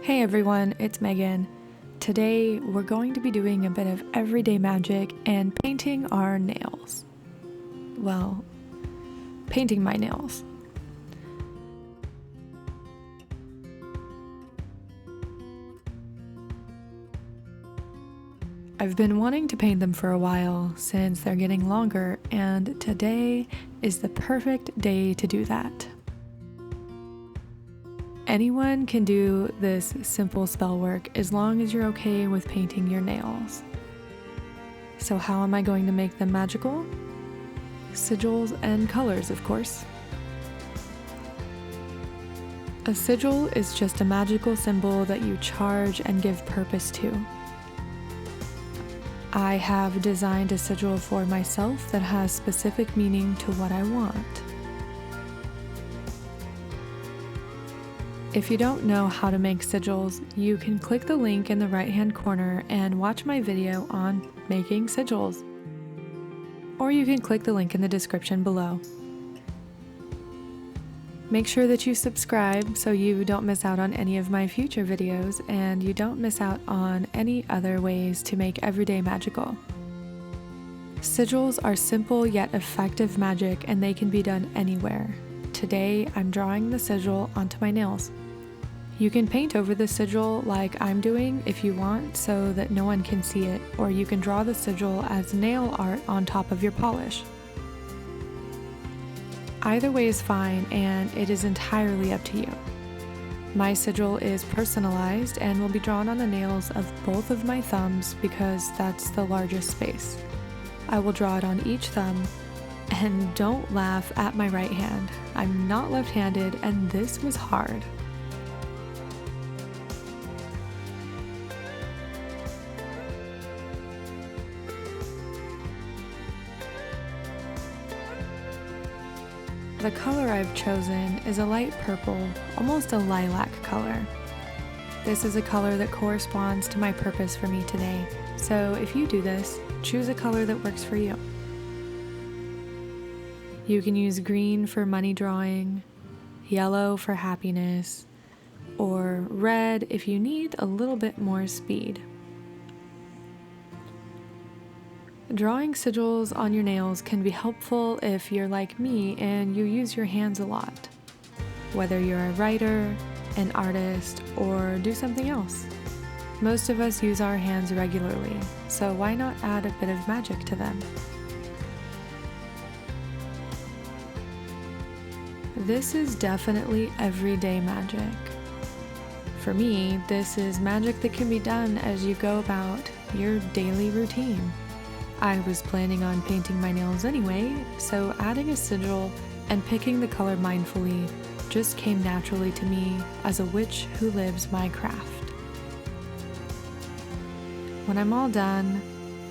Hey everyone, it's Megan. Today we're going to be doing a bit of everyday magic and painting our nails. Well, painting my nails. I've been wanting to paint them for a while since they're getting longer, and today is the perfect day to do that. Anyone can do this simple spell work as long as you're okay with painting your nails. So how am I going to make them magical? Sigils and colors, of course. A sigil is just a magical symbol that you charge and give purpose to. I have designed a sigil for myself that has specific meaning to what I want. If you don't know how to make sigils, you can click the link in the right-hand corner and watch my video on making sigils. Or you can click the link in the description below. Make sure that you subscribe so you don't miss out on any of my future videos and you don't miss out on any other ways to make everyday magical. Sigils are simple yet effective magic and they can be done anywhere. Today, I'm drawing the sigil onto my nails. You can paint over the sigil like I'm doing if you want so that no one can see it, or you can draw the sigil as nail art on top of your polish. Either way is fine and it is entirely up to you. My sigil is personalized and will be drawn on the nails of both of my thumbs because that's the largest space. I will draw it on each thumb. And don't laugh at my right hand. I'm not left-handed and this was hard. The color I've chosen is a light purple, almost a lilac color. This is a color that corresponds to my purpose for me today. So if you do this, choose a color that works for you. You can use green for money drawing, yellow for happiness, or red if you need a little bit more speed. Drawing sigils on your nails can be helpful if you're like me and you use your hands a lot, whether you're a writer, an artist, or do something else. Most of us use our hands regularly, so why not add a bit of magic to them? This is definitely everyday magic. For me, this is magic that can be done as you go about your daily routine. I was planning on painting my nails anyway, so adding a sigil and picking the color mindfully just came naturally to me as a witch who lives my craft. When I'm all done,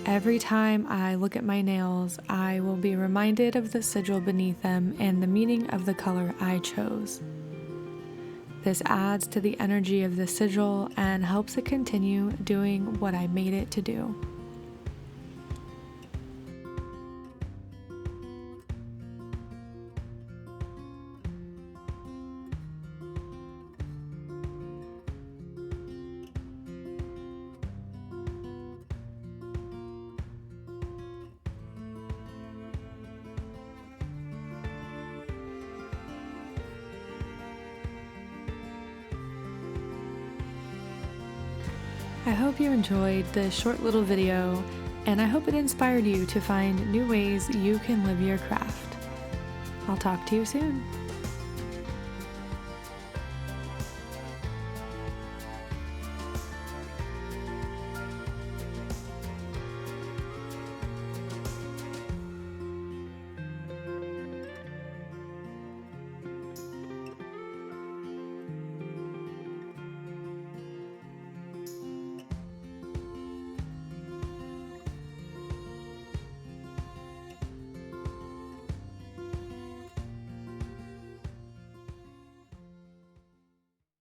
every time I look at my nails, I will be reminded of the sigil beneath them and the meaning of the color I chose. This adds to the energy of the sigil and helps it continue doing what I made it to do. I hope you enjoyed this short little video, and I hope it inspired you to find new ways you can live your craft. I'll talk to you soon.